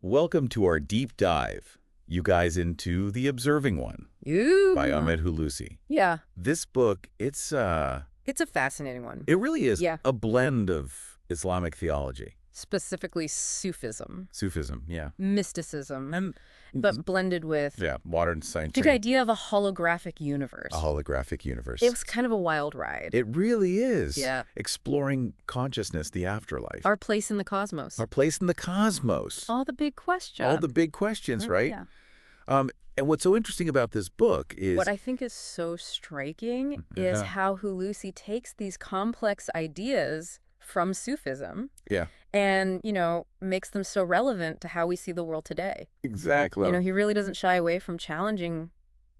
Welcome to our deep dive, you guys, into The Observing One Ooh. by Ahmed Hulusi. Yeah. This book, It's a fascinating one. it really is Yeah. a blend of Islamic theology. Specifically Sufism. Sufism, yeah. Mysticism. And But blended with modern the science. idea of a holographic universe. A holographic universe. It was kind of a wild ride. It really is. Yeah. Exploring consciousness, the afterlife. Our place in the cosmos. Our place in the cosmos. All the big questions. All the big questions, right? Yeah. And what's so interesting about this book is... What I think is so striking is how Hulusi takes these complex ideas from Sufism and, makes them so relevant to how we see the world today. Exactly. He really doesn't shy away from challenging,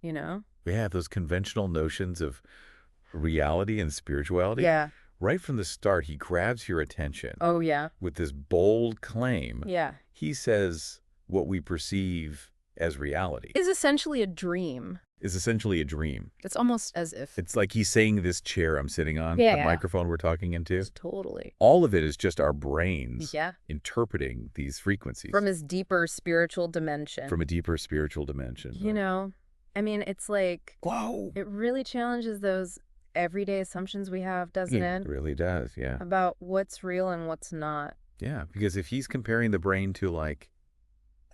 Yeah, those conventional notions of reality and spirituality. Yeah. Right from the start, he grabs your attention. Oh, yeah. With this bold claim. Yeah. He says what we perceive as reality is essentially a dream. It's almost as if... It's like he's saying this chair I'm sitting on, the microphone we're talking into. Totally. All of it is just our brains interpreting these frequencies. From his deeper spiritual dimension. From a deeper spiritual dimension. It's like... Whoa! It really challenges those everyday assumptions we have, doesn't it? It really does, yeah. About what's real and what's not. Yeah, because if he's comparing the brain to, like,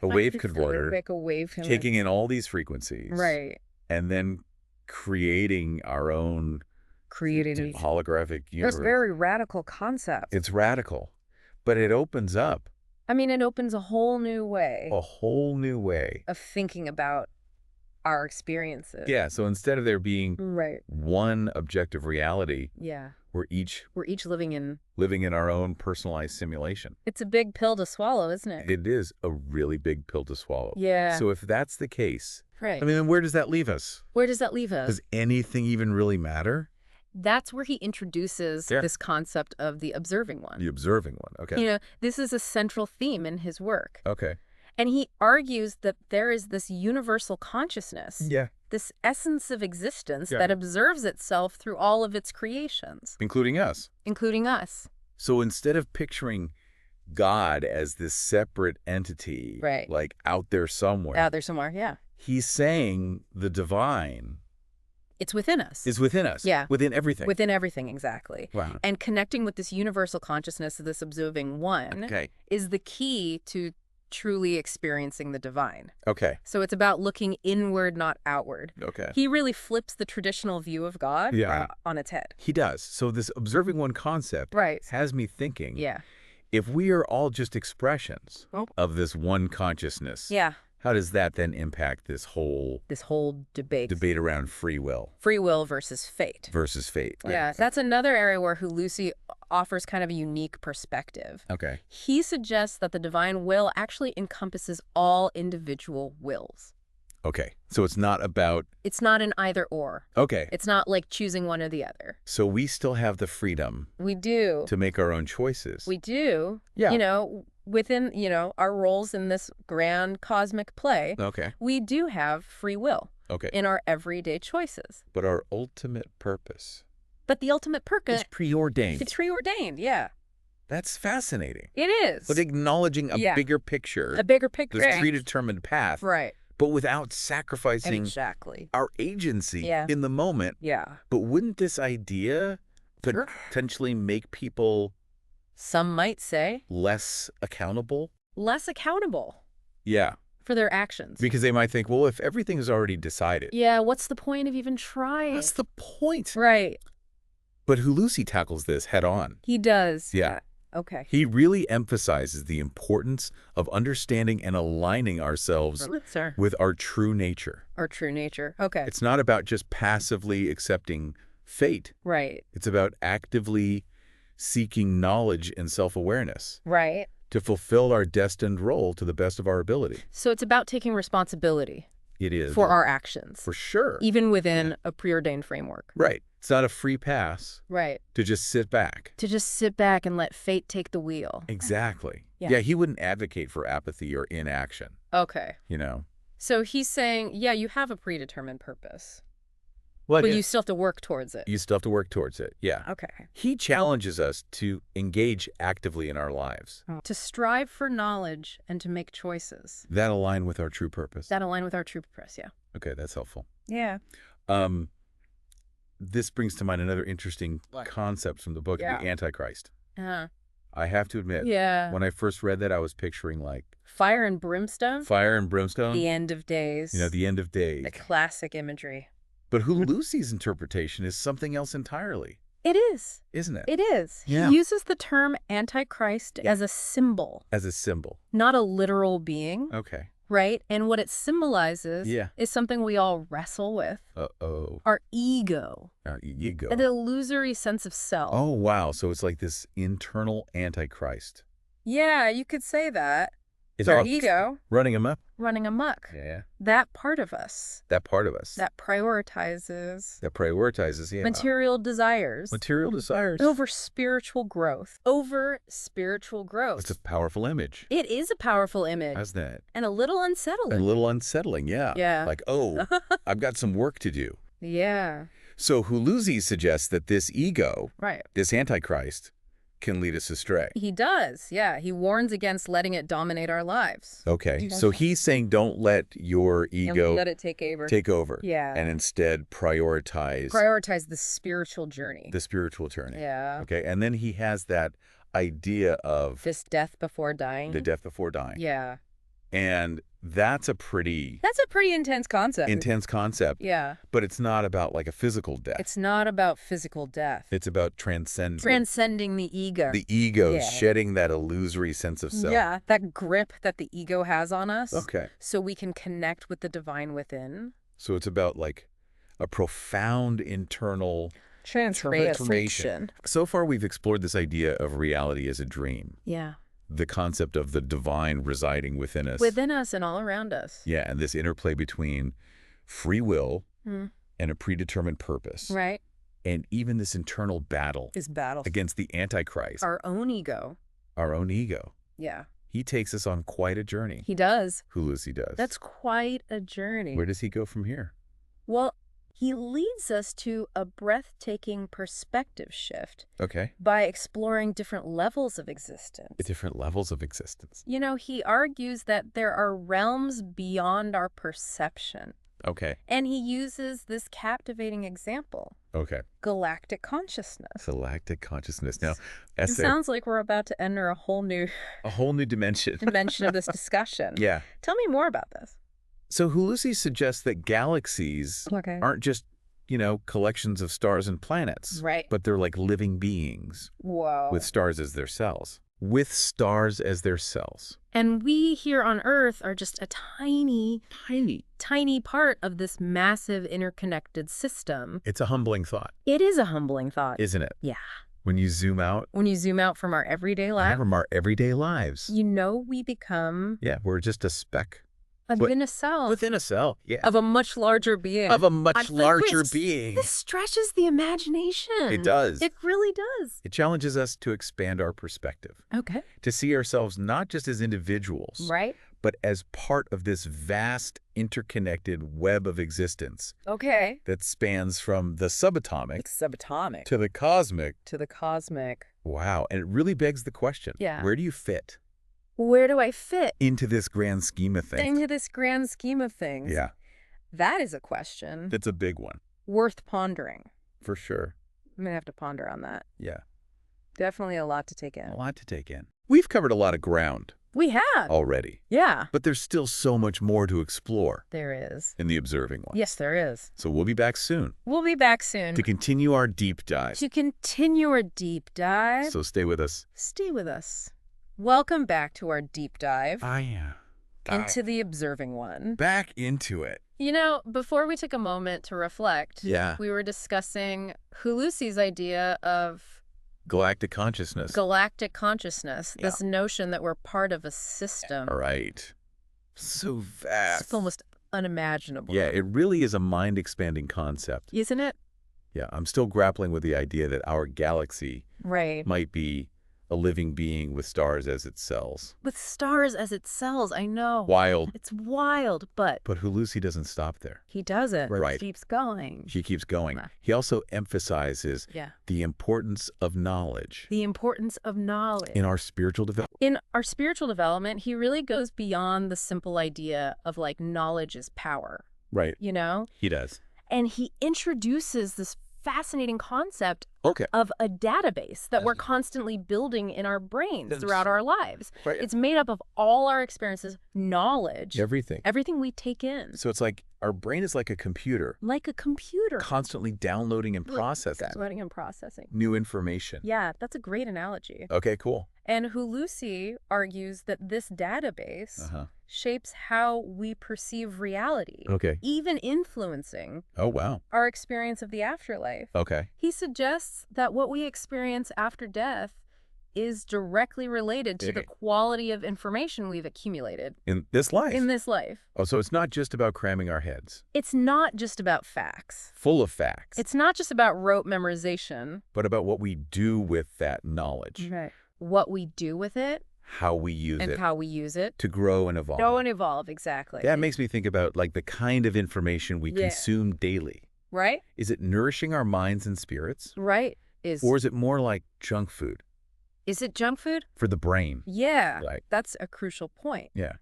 a wave converter, like a wave taking in all these frequencies. Right. And then creating our own holographic universe. It's a very radical concept. It's radical, but it opens up. It opens a whole new way. A whole new way. Of thinking about our experiences. Yeah, so instead of there being one objective reality, we're each living in our own personalized simulation. It's a big pill to swallow, isn't it? It is a really big pill to swallow. Yeah. So if that's the case, right. Then where does that leave us? Does anything even really matter? That's where he introduces this concept of the observing one. The observing one, okay. This is a central theme in his work. Okay. And he argues that there is this universal consciousness, this essence of existence that observes itself through all of its creations. Including us. So instead of picturing God as this separate entity, like out there somewhere. He's saying the divine... It's within us. Is within us. Yeah. Within everything. Within everything, exactly. Wow. And connecting with this universal consciousness of this observing one is the key to truly experiencing the divine. Okay. So it's about looking inward, not outward. Okay. He really flips the traditional view of God on its head. He does. So this observing one concept has me thinking, if we are all just expressions of this one consciousness, how does that then impact this whole debate around free will? Free will versus fate. Yeah, that's another area where Hulusi offers kind of a unique perspective. Okay. He suggests that the divine will actually encompasses all individual wills. Okay. So it's not about... It's not an either or. Okay. It's not like choosing one or the other. So we still have the freedom... We do. ...to make our own choices. We do. Yeah. Within, our roles in this grand cosmic play, we do have free will in our everyday choices. But our ultimate purpose... But the ultimate purpose... It's preordained. It's preordained, yeah. That's fascinating. It is. But acknowledging a bigger picture. A bigger picture. This predetermined path. Right. But without sacrificing our agency in the moment. Yeah. But wouldn't this idea potentially make people... Some might say... Less accountable? Yeah. For their actions. Because they might think, well, if everything is already decided... Yeah, what's the point of even trying? What's the point? Right. But Hulusi tackles this head on. He does. Yeah. Okay. He really emphasizes the importance of understanding and aligning ourselves with our true nature. Our true nature. Okay. It's not about just passively accepting fate. Right. It's about actively seeking knowledge and self-awareness. Right. To fulfill our destined role to the best of our ability. So it's about taking responsibility. It is. For our actions. For sure. Even within a preordained framework. Right. It's not a free pass. Right. To just sit back. And let fate take the wheel. Exactly. Yeah, he wouldn't advocate for apathy or inaction. Okay. You know? So he's saying, yeah, you have a predetermined purpose. Well, but you still have to work towards it. You still have to work towards it, yeah. Okay. He challenges us to engage actively in our lives. To strive for knowledge and to make choices. That align with our true purpose. That align with our true purpose, yeah. Okay, that's helpful. Yeah. This brings to mind another interesting concept from the book, the Antichrist. I have to admit, when I first read that, I was picturing like... Fire and brimstone? Fire and brimstone. The end of days. You know, the end of days. The classic imagery. But Hulusi's interpretation is something else entirely. It is. Isn't it? It is. Yeah. He uses the term Antichrist as a symbol. As a symbol. Not a literal being. Okay. Right? And what it symbolizes is something we all wrestle with. Uh-oh. Our ego. Our ego. An illusory sense of self. Oh, wow. So it's like this internal Antichrist. Yeah, you could say that. It's our ego. Running amok. Running amok. Yeah. That part of us. That part of us. That prioritizes. Yeah. Material desires. Material desires. Over spiritual growth. Over spiritual growth. It's a powerful image. It is a powerful image. How's that? And a little unsettling. A little unsettling, yeah. Yeah. Like, oh, I've got some work to do. Yeah. So Hulusi suggests that this ego, this Antichrist, can lead us astray. He does, yeah. He warns against letting it dominate our lives. Okay, so he's saying don't let your ego let it take over. Yeah. And instead prioritize the spiritual journey. The spiritual journey. Yeah. Okay, and then he has that idea of this death before dying. The death before dying. Yeah. And that's a pretty intense concept. Intense concept. Yeah. But it's not about like a physical death. It's not about physical death. It's about transcending the ego. The ego, shedding that illusory sense of self. Yeah, that grip that the ego has on us. Okay. So we can connect with the divine within. So it's about like a profound internal transformation. So far we've explored this idea of reality as a dream. Yeah. The concept of the divine residing within us. Within us and all around us. Yeah, and this interplay between free will and a predetermined purpose. Right. And even this internal battle. Against the Antichrist. Our own ego. Yeah. He takes us on quite a journey. He does. Hulusi does. That's quite a journey. Where does he go from here? Well, he leads us to a breathtaking perspective shift. Okay. By exploring different levels of existence. Different levels of existence. You know, he argues that there are realms beyond our perception. Okay. And he uses this captivating example. Okay. Galactic consciousness. Galactic consciousness. Now, it sounds like we're about to enter a whole new dimension. Dimension of this discussion. Yeah. Tell me more about this. So Hulusi suggests that galaxies aren't just, collections of stars and planets. Right. But they're like living beings. Whoa. With stars as their cells. And we here on Earth are just a tiny part of this massive interconnected system. It's a humbling thought. It is a humbling thought. Isn't it? Yeah. When you zoom out. From our everyday lives. We become. Yeah, we're just a speck. Within a cell. Within a cell, yeah. Of a much larger being. This stretches the imagination. It does. It really does. It challenges us to expand our perspective. Okay. To see ourselves not just as individuals. Right. But as part of this vast, interconnected web of existence. Okay. That spans from the subatomic. To the cosmic. Wow. And it really begs the question. Yeah. Where do you fit? Where do I fit? Into this grand scheme of things. Yeah. That is a question. That's a big one. Worth pondering. For sure. I'm going to have to ponder on that. Yeah. Definitely a lot to take in. We've covered a lot of ground. We have. Already. Yeah. But there's still so much more to explore. There is. In the observing one. Yes, there is. So we'll be back soon. To continue our deep dive. So stay with us. Welcome back to our deep dive. Into the observing one. Back into it. Before we took a moment to reflect, we were discussing Hulusi's idea of galactic consciousness. This notion that we're part of a system. Right. So vast. It's almost unimaginable. Yeah, it really is a mind-expanding concept. Isn't it? Yeah, I'm still grappling with the idea that our galaxy might be A living being with stars as its cells. With stars as its cells, I know. Wild. It's wild, but... But Hulusi doesn't stop there. He doesn't. Right. He keeps going. He keeps going. He also emphasizes the importance of knowledge. The importance of knowledge. In our spiritual development. In our spiritual development, he really goes beyond the simple idea of, like, knowledge is power. Right. You know? He does. And he introduces this fascinating concept of a database that we're constantly building in our brains throughout our lives. Right. It's made up of all our experiences, knowledge. Everything. Everything we take in. So it's like our brain is like a computer. Like a computer. Constantly downloading and processing. Downloading and processing. New information. Yeah, that's a great analogy. Okay, cool. And Hulusi argues that this database shapes how we perceive reality. Okay. Even influencing our experience of the afterlife. Okay. He suggests that what we experience after death is directly related to the quality of information we've accumulated. In this life? In this life. Oh, so it's not just about cramming our heads. It's not just about facts. Full of facts. It's not just about rote memorization. But about what we do with that knowledge. Right. What we do with it. How we use it. And how we use it. To grow and evolve. Grow and evolve, exactly. That makes me think about, like, the kind of information we consume daily. Right. Is it nourishing our minds and spirits? Right. Or is it more like junk food? Is it junk food? For the brain. Yeah. That's a crucial point. Yeah.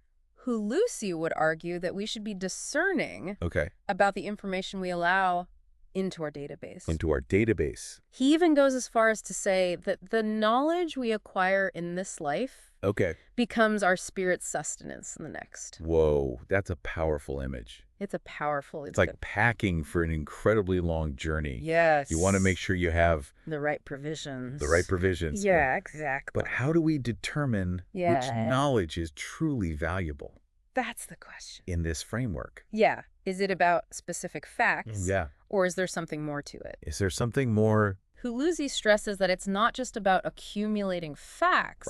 Hulusi would argue that we should be discerning about the information we allow into our database. Into our database. He even goes as far as to say that the knowledge we acquire in this life becomes our spirit's sustenance in the next. Whoa, that's a powerful image. It's a powerful... It's like packing for an incredibly long journey. Yes. You want to make sure you have... the right provisions. The right provisions. Yeah, exactly. But how do we determine which knowledge is truly valuable? That's the question. In this framework. Yeah. Is it about specific facts? Yeah. Or is there something more to it? Is there something more? Hulusi stresses that it's not just about accumulating facts,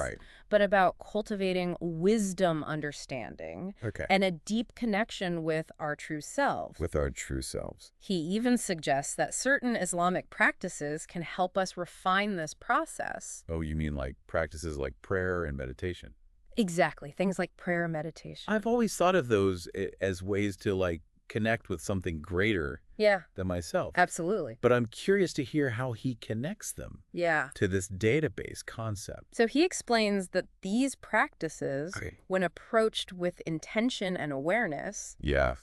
but about cultivating wisdom understanding and a deep connection with our true self. With our true selves. He even suggests that certain Islamic practices can help us refine this process. Oh, you mean like practices like prayer and meditation? Exactly. Things like prayer and meditation. I've always thought of those as ways to, like, connect with something greater than myself. Absolutely. But I'm curious to hear how he connects them to this database concept. So he explains that these practices, when approached with intention and awareness,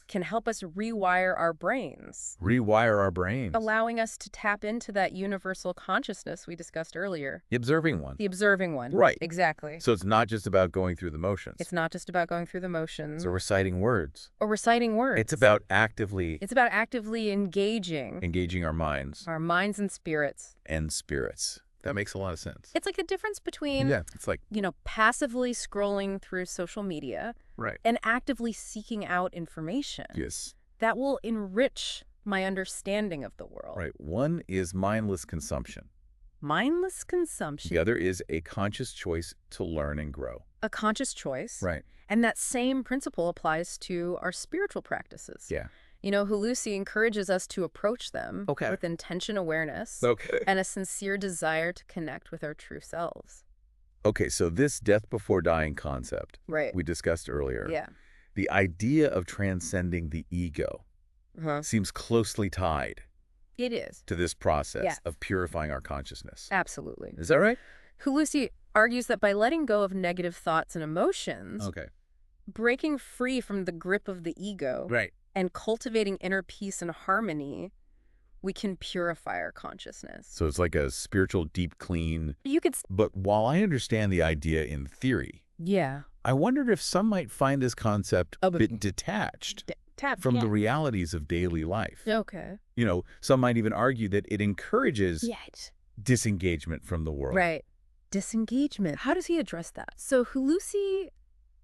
can help us rewire our brains. Rewire our brains. Allowing us to tap into that universal consciousness we discussed earlier. The observing one. The observing one. Right. Exactly. So it's not just about going through the motions. It's not just about going through the motions. Or reciting words. Or reciting words. It's about actively... It's about actively engaging. Engaging our minds. Our minds and spirits. And spirits. That makes a lot of sense. It's like the difference between, it's like, you know, passively scrolling through social media and actively seeking out information. Yes. That will enrich my understanding of the world. Right. One is mindless consumption. Mindless consumption. The other is a conscious choice to learn and grow. A conscious choice. Right. And that same principle applies to our spiritual practices. Yeah. You know, Hulusi encourages us to approach them with intention awareness and a sincere desire to connect with our true selves. Okay, so this death before dying concept we discussed earlier, the idea of transcending the ego seems closely tied. It is. To this process of purifying our consciousness. Absolutely. Is that right? Hulusi argues that by letting go of negative thoughts and emotions, breaking free from the grip of the ego, and cultivating inner peace and harmony, we can purify our consciousness. So it's like a spiritual deep clean. You could... But while I understand the idea in theory, I wondered if some might find this concept a bit detached from the realities of daily life. Okay. You know, some might even argue that it encourages disengagement from the world. Right. Disengagement. How does he address that? So Hulusi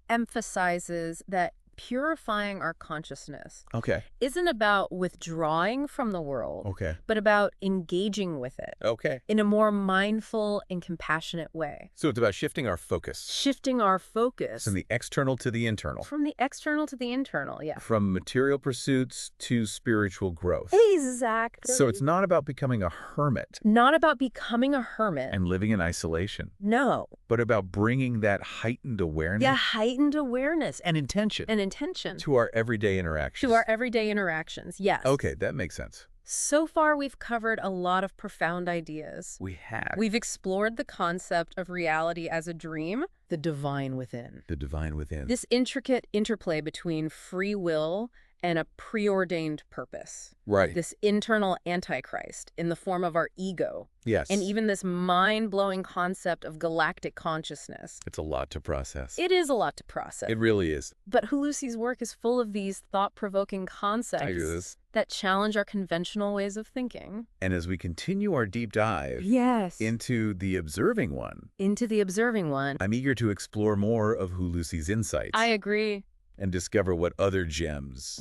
emphasizes that purifying our consciousness Okay. isn't about withdrawing from the world, Okay. but about engaging with it Okay. in a more mindful and compassionate way. So it's about shifting our focus. Shifting our focus. From the external to the internal. From the external to the internal, yeah. From material pursuits to spiritual growth. Exactly. So it's not about becoming a hermit. Not about becoming a hermit. And living in isolation. No. But about bringing that heightened awareness. Yeah, heightened awareness. And intention. And intention. To our everyday interactions. To our everyday interactions, yes. Okay, that makes sense. So far, we've covered a lot of profound ideas. We have. We've explored the concept of reality as a dream, the divine within. The divine within. This intricate interplay between free will and a preordained purpose. Right. This internal antichrist in the form of our ego. Yes. And even this mind-blowing concept of galactic consciousness. It's a lot to process. It is a lot to process. It really is. But Hulusi's work is full of these thought-provoking concepts that challenge our conventional ways of thinking. And as we continue our deep dive into the observing one, I'm eager to explore more of Hulusi's insights. I agree. And discover what other gems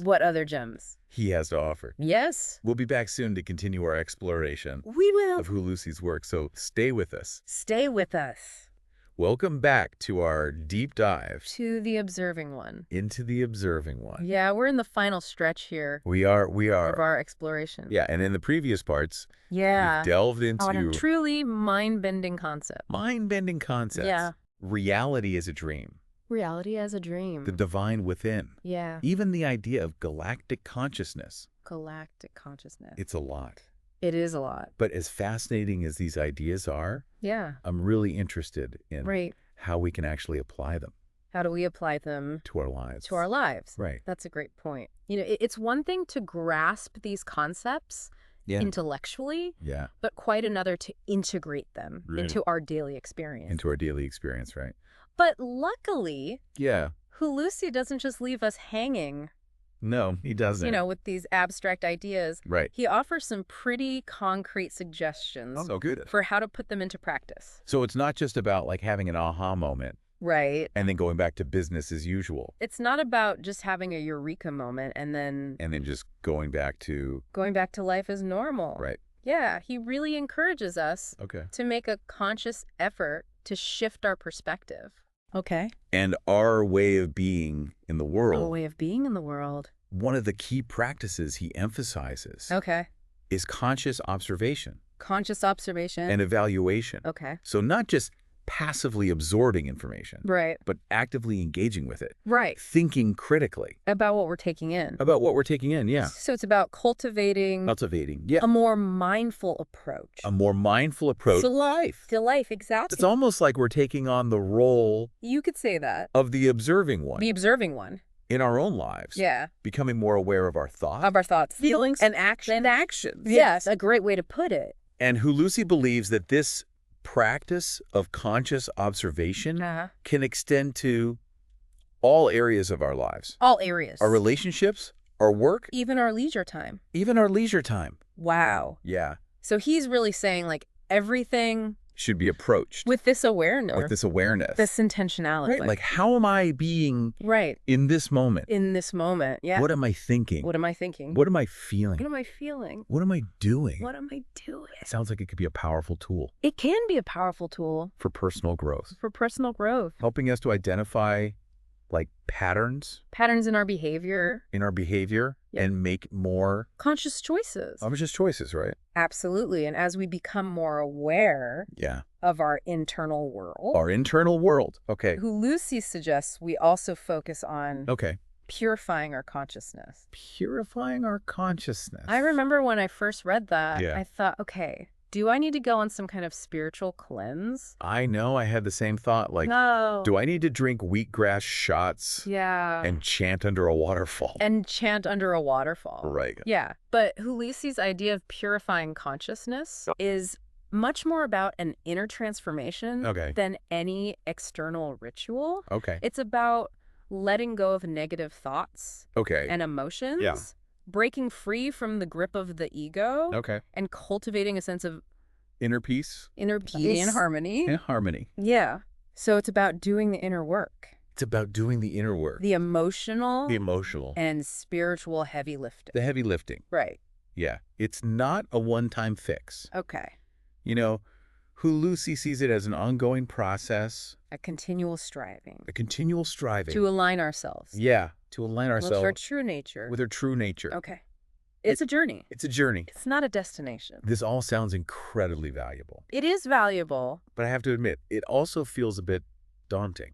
he has to offer. Yes. We'll be back soon to continue our exploration We will. of Hulusi's work, so stay with us. Stay with us. Welcome back to our deep dive. To the observing one. Into the observing one. Yeah, we're in the final stretch here. We are. Of our exploration. Yeah, and in the previous parts, we've delved into a truly mind-bending concept. Mind-bending concepts. Yeah. Reality as a dream. Reality as a dream. The divine within. Yeah. Even the idea of galactic consciousness. Galactic consciousness. It's a lot. It is a lot. But as fascinating as these ideas are, I'm really interested in how we can actually apply them. How do we apply them? To our lives. To our lives. Right. That's a great point. You know, it's one thing to grasp these concepts intellectually, but quite another to integrate them into our daily experience. Into our daily experience, right. But luckily, Hulusi doesn't just leave us hanging. No, he doesn't. You know, with these abstract ideas. Right. He offers some pretty concrete suggestions for how to put them into practice. So it's not just about like having an aha moment. Right. And then going back to business as usual. It's not about just having a eureka moment and then just going back to life as normal. Right. Yeah, he really encourages us to make a conscious effort to shift our perspective. Okay. And our way of being in the world. Our way of being in the world. One of the key practices he emphasizes is conscious observation. Conscious observation. And evaluation. Okay. So not just passively absorbing information. Right. But actively engaging with it. Right. Thinking critically. About what we're taking in. Yeah. So it's about cultivating a more mindful approach. To life. To life, exactly. It's almost like we're taking on the role. You could say that. Of the observing one. The observing one. In our own lives. Yeah. Becoming more aware of our thoughts. Feelings. And actions. Yes, a great way to put it. And Hulusi believes that this practice of conscious observation can extend to all areas of our lives. All areas. Our relationships, our work. Even our leisure time. Wow. Yeah. So he's really saying like everything should be approached. With this awareness. This intentionality. Right. Like how am I being in this moment? Yeah. What am I thinking? What am I feeling? What am I doing? It sounds like it could be a powerful tool. It can be a powerful tool. For personal growth. Helping us to identify like patterns in our behavior. And make more conscious choices. Right? Absolutely. And as we become more aware of our internal world. Okay. Hulusi suggests we also focus on purifying our consciousness. I remember when I first read that, I thought, okay, do I need to go on some kind of spiritual cleanse? I know. I had the same thought. Like, no. Do I need to drink wheatgrass shots? Yeah. And chant under a waterfall? Right. Yeah. But Hulusi's idea of purifying consciousness is much more about an inner transformation than any external ritual. It's about letting go of negative thoughts and emotions. Yeah. Breaking free from the grip of the ego and cultivating a sense of inner peace and harmony. Yeah. So it's about doing the inner work. It's about doing the inner work. The emotional. The emotional. And spiritual heavy lifting. The heavy lifting. Right. Yeah. It's not a one-time fix. Okay. You know, Hulusi sees it as an ongoing process. A continual striving. A continual striving. To align ourselves. Yeah. To align ourselves. With our true nature. With our true nature. Okay. It's a journey. It's a journey. It's not a destination. This all sounds incredibly valuable. It is valuable. But I have to admit, it also feels a bit daunting.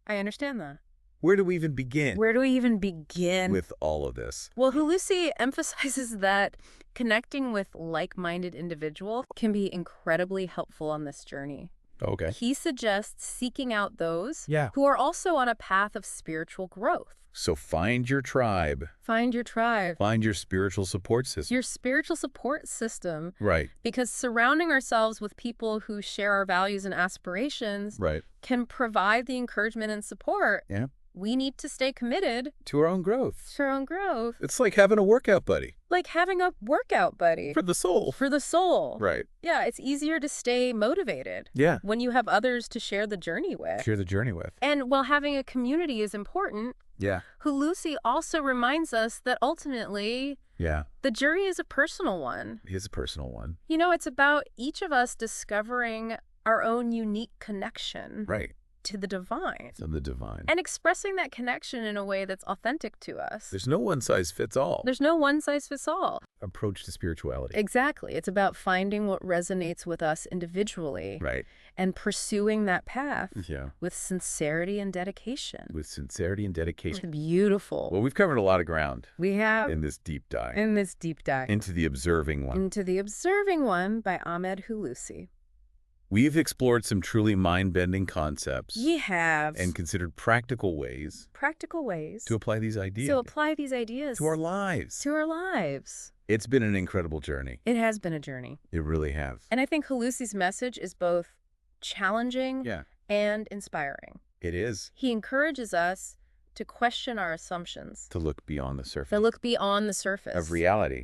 I understand that. Where do we even begin? Where do we even begin? With all of this? Well, Hulusi emphasizes that connecting with like-minded individuals can be incredibly helpful on this journey. Okay. He suggests seeking out those Yeah. who are also on a path of spiritual growth. So find your tribe. Find your tribe. Find your spiritual support system. Your spiritual support system. Right. Because surrounding ourselves with people who share our values and aspirations can provide the encouragement and support. Yeah. We need to stay committed. To our own growth. To our own growth. It's like having a workout buddy. Like having a workout buddy. For the soul. For the soul. Right. Yeah, it's easier to stay motivated. Yeah. When you have others to share the journey with. Share the journey with. And while having a community is important, yeah, Hulusi also reminds us that ultimately, the journey is a personal one. It is a personal one. You know, it's about each of us discovering our own unique connection. Right. To the divine. To the divine. And expressing that connection in a way that's authentic to us. There's no one-size-fits-all. There's no one-size-fits-all. Approach to spirituality. Exactly. It's about finding what resonates with us individually. Right. And pursuing that path. Yeah. With sincerity and dedication. With sincerity and dedication. Beautiful. Well, we've covered a lot of ground. We have. In this deep dive. In this deep dive. Into the Observing One. Into the Observing One by Ahmed Hulusi. We've explored some truly mind-bending concepts. We have. And considered practical ways. To apply these ideas. To our lives. It's been an incredible journey. It has been a journey. It really has. And I think Hulusi's message is both challenging and inspiring. It is. He encourages us to question our assumptions. To look beyond the surface. Of reality.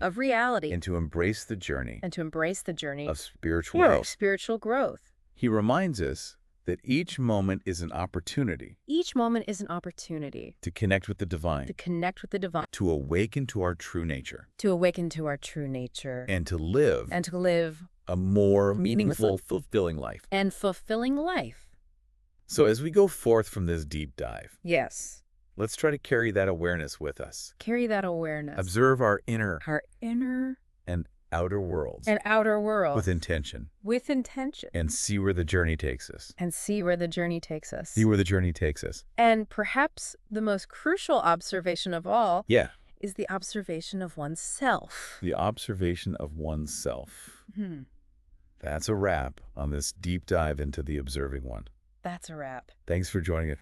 And to embrace the journey. Of spiritual growth. He reminds us that each moment is an opportunity. To connect with the divine. To awaken to our true nature. And to live. A more meaningful, fulfilling life. So as we go forth from this deep dive. Yes. Let's try to carry that awareness with us. Observe our inner. And outer worlds. With intention. And see where the journey takes us. And perhaps the most crucial observation of all. Is the observation of oneself. That's a wrap on this deep dive into the Observing One. That's a wrap. Thanks for joining us.